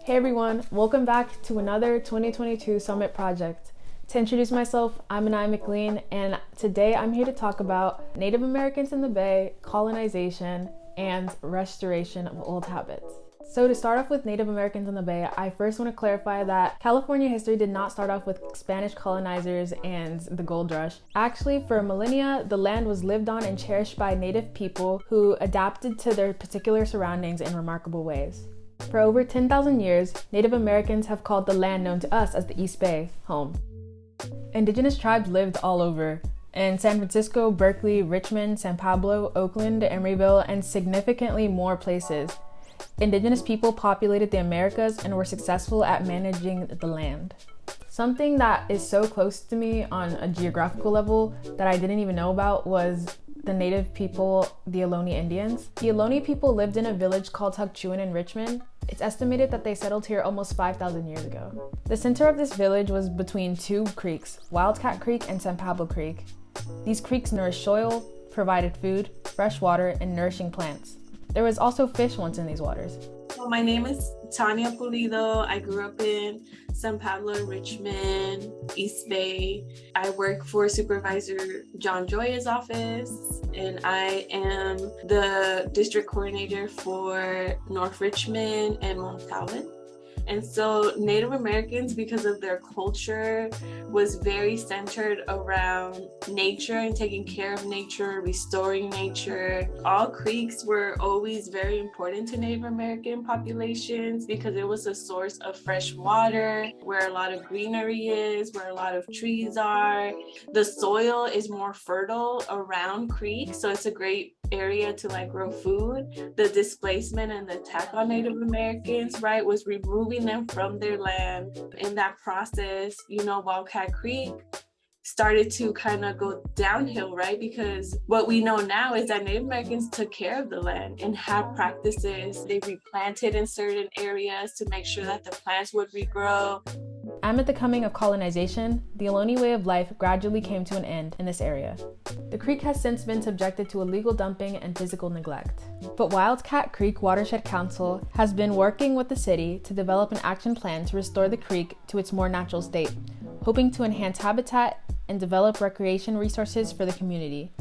Hey everyone, welcome back to another 2022 Summit project. To introduce myself, I'm Anai McLean, and today I'm here to talk about Native Americans in the Bay, colonization, and restoration of old habits. So to start off with Native Americans in the Bay, I first want to clarify that California history did not start off with Spanish colonizers and the gold rush. Actually, for millennia, the land was lived on and cherished by Native people who adapted to their particular surroundings in remarkable ways. For over 10,000 years, Native Americans have called the land known to us as the East Bay home. Indigenous tribes lived all over, in San Francisco, Berkeley, Richmond, San Pablo, Oakland, Emeryville, and significantly more places. Indigenous people populated the Americas and were successful at managing the land. Something that is so close to me on a geographical level that I didn't even know about was the native people, the Ohlone Indians. The Ohlone people lived in a village called Huckchuin in Richmond. It's estimated that they settled here almost 5,000 years ago. The center of this village was between two creeks, Wildcat Creek and San Pablo Creek. These creeks nourished soil, provided food, fresh water, and nourishing plants. There was also fish once in these waters. So my name is Tanya Pulido. I grew up in San Pablo, Richmond, East Bay. I work for Supervisor John Joya's office, and I am the district coordinator for North Richmond and Mount Calvin. And so Native Americans, because of their culture, was very centered around nature and taking care of nature, restoring nature. All creeks were always very important to Native American populations because it was a source of fresh water, where a lot of greenery is, where a lot of trees are. The soil is more fertile around creeks, so it's a great area to grow food. The displacement and the attack on Native Americans, right, was removing them from their land. In that process, Wildcat Creek started to kind of go downhill, right? Because what we know now is that Native Americans took care of the land and had practices. They replanted in certain areas to make sure that the plants would regrow. Amid the coming of colonization, the Ohlone way of life gradually came to an end in this area. The creek has since been subjected to illegal dumping and physical neglect. But Wildcat Creek Watershed Council has been working with the city to develop an action plan to restore the creek to its more natural state, hoping to enhance habitat and develop recreation resources for the community.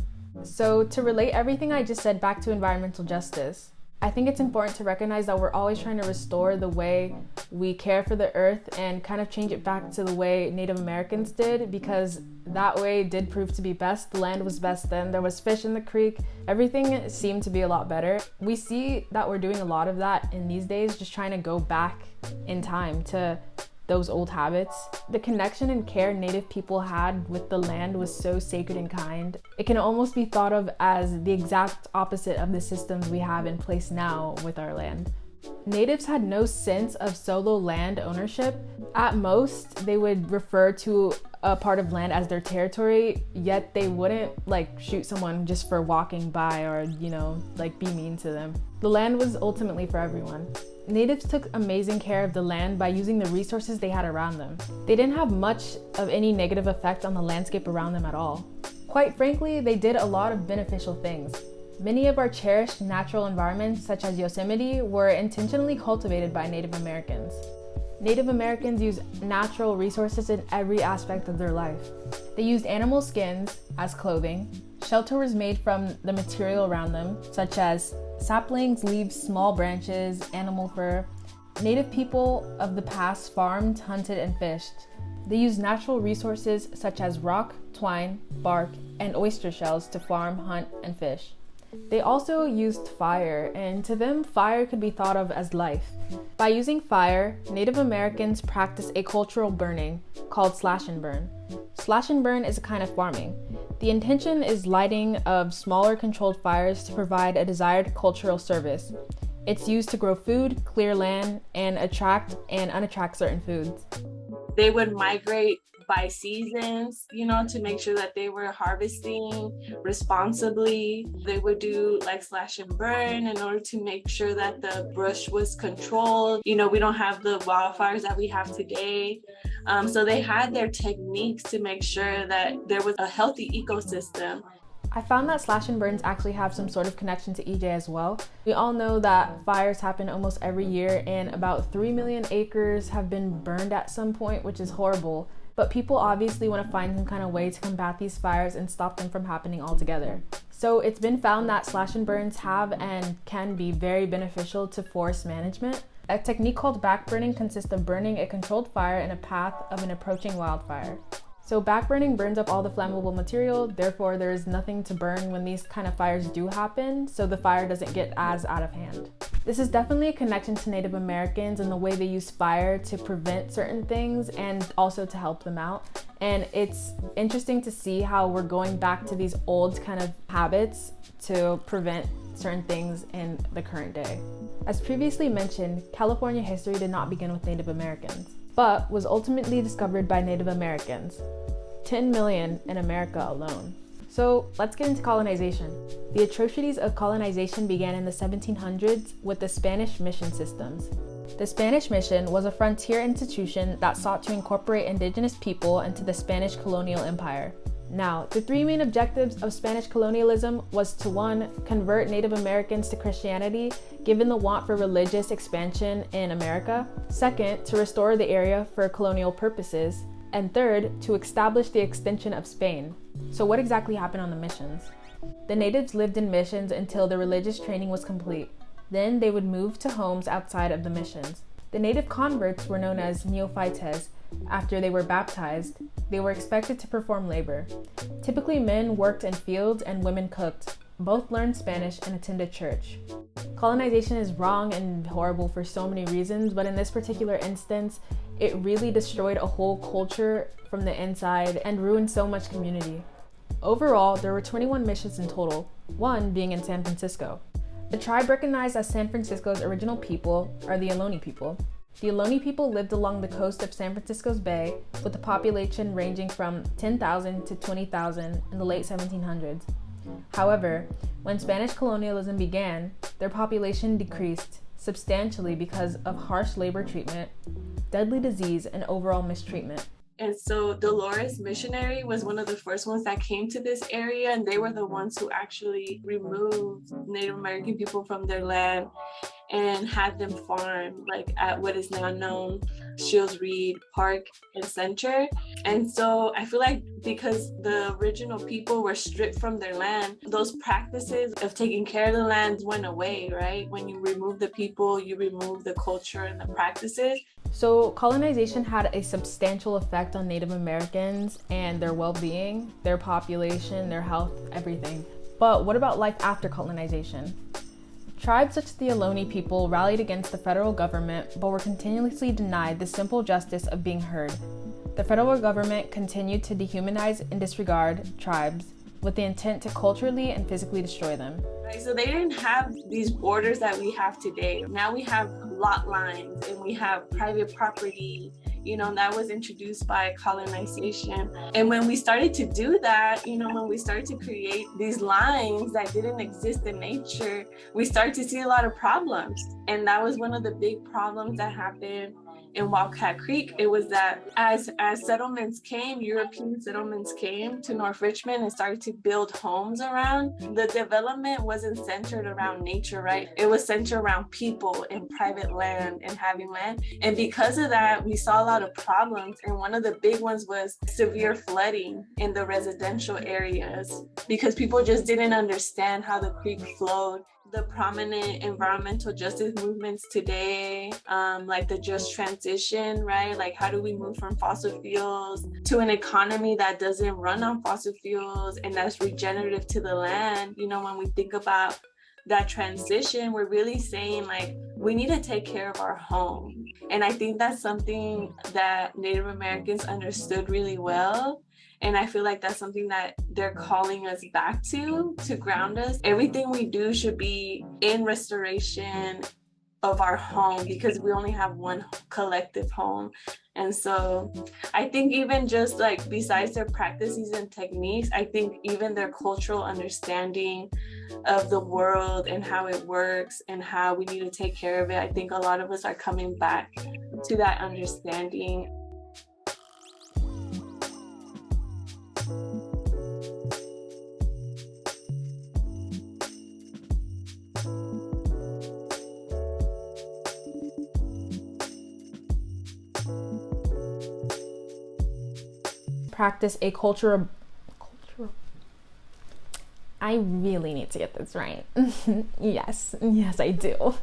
So to relate everything I just said back to environmental justice, I think it's important to recognize that we're always trying to restore the way we care for the earth and kind of change it back to the way Native Americans did, because that way did prove to be best. The land was best then. There was fish in the creek. Everything seemed to be a lot better. We see that we're doing a lot of that in these days, just trying to go back in time to those old habits. The connection and care Native people had with the land was so sacred and kind. It can almost be thought of as the exact opposite of the systems we have in place now with our land. Natives had no sense of solo land ownership. At most, they would refer to a part of land as their territory, yet they wouldn't shoot someone just for walking by or, be mean to them. The land was ultimately for everyone. Natives took amazing care of the land by using the resources they had around them. They didn't have much of any negative effect on the landscape around them at all. Quite frankly, they did a lot of beneficial things. Many of our cherished natural environments, such as Yosemite, were intentionally cultivated by Native Americans. Native Americans use natural resources in every aspect of their life. They used animal skins as clothing. Shelter was made from the material around them, such as saplings, leaves, small branches, animal fur. Native people of the past farmed, hunted, and fished. They used natural resources such as rock, twine, bark, and oyster shells to farm, hunt, and fish. They also used fire, and to them, fire could be thought of as life. By using fire, Native Americans practice a cultural burning called slash and burn. Slash and burn is a kind of farming. The intention is lighting of smaller controlled fires to provide a desired cultural service. It's used to grow food, clear land, and attract and unattract certain foods. They would migrate by seasons, to make sure that they were harvesting responsibly. They would do slash and burn in order to make sure that the brush was controlled. We don't have the wildfires that we have today. So they had their techniques to make sure that there was a healthy ecosystem. I found that slash and burns actually have some sort of connection to EJ as well. We all know that fires happen almost every year and about 3 million acres have been burned at some point, which is horrible. But people obviously want to find some kind of way to combat these fires and stop them from happening altogether. So it's been found that slash and burns have and can be very beneficial to forest management. A technique called backburning consists of burning a controlled fire in a path of an approaching wildfire. So backburning burns up all the flammable material, therefore there is nothing to burn when these kind of fires do happen, so the fire doesn't get as out of hand. This is definitely a connection to Native Americans and the way they use fire to prevent certain things and also to help them out. And it's interesting to see how we're going back to these old kind of habits to prevent certain things in the current day. As previously mentioned, California history did not begin with Native Americans, but was ultimately discovered by Native Americans, 10 million in America alone. So let's get into colonization. The atrocities of colonization began in the 1700s with the Spanish mission systems. The Spanish mission was a frontier institution that sought to incorporate indigenous people into the Spanish colonial empire. Now, the three main objectives of Spanish colonialism was to 1. Convert Native Americans to Christianity, given the want for religious expansion in America. 2, to restore the area for colonial purposes. And 3, to establish the extension of Spain. So what exactly happened on the missions? The natives lived in missions until the religious training was complete. Then they would move to homes outside of the missions. The native converts were known as neophytes. After they were baptized, they were expected to perform labor. Typically, men worked in fields and women cooked. Both learned Spanish and attended church. Colonization is wrong and horrible for so many reasons, but in this particular instance, it really destroyed a whole culture from the inside and ruined so much community. Overall, there were 21 missions in total, one being in San Francisco. The tribe recognized as San Francisco's original people are the Ohlone people. The Ohlone people lived along the coast of San Francisco's Bay, with a population ranging from 10,000 to 20,000 in the late 1700s. However, when Spanish colonialism began, their population decreased substantially because of harsh labor treatment, deadly disease, and overall mistreatment. And so Dolores Missionary was one of the first ones that came to this area, and they were the ones who actually removed Native American people from their land and had them farm, like at what is now known Shields Reed Park and Center. And so I feel like because the original people were stripped from their land, those practices of taking care of the land went away, right? When you remove the people, you remove the culture and the practices. So colonization had a substantial effect on Native Americans and their well-being, their population, their health, everything. But what about life after colonization? Tribes such as the Ohlone people rallied against the federal government, but were continuously denied the simple justice of being heard. The federal government continued to dehumanize and disregard tribes with the intent to culturally and physically destroy them. Right, so they didn't have these borders that we have today. Now we have lot lines and we have private property, that was introduced by colonization. And when we started to do that, when we started to create these lines that didn't exist in nature, we started to see a lot of problems. And that was one of the big problems that happened in Wildcat Creek. It was that as settlements came, European settlements came to North Richmond and started to build homes around, the development wasn't centered around nature, right? It was centered around people and private land and having land. And because of that, we saw a lot of problems. And one of the big ones was severe flooding in the residential areas because people just didn't understand how the creek flowed. The prominent environmental justice movements today, like the just transition, right? Like, how do we move from fossil fuels to an economy that doesn't run on fossil fuels and that's regenerative to the land? When we think about that transition, we're really saying like, we need to take care of our home. And I think that's something that Native Americans understood really well. And I feel like that's something that they're calling us back to ground us. Everything we do should be in restoration of our home because we only have one collective home. And so I think even just like besides their practices and techniques, I think even their cultural understanding of the world and how it works and how we need to take care of it, I think a lot of us are coming back to that understanding. practice a cultural I really need to get this right. Yes, I do.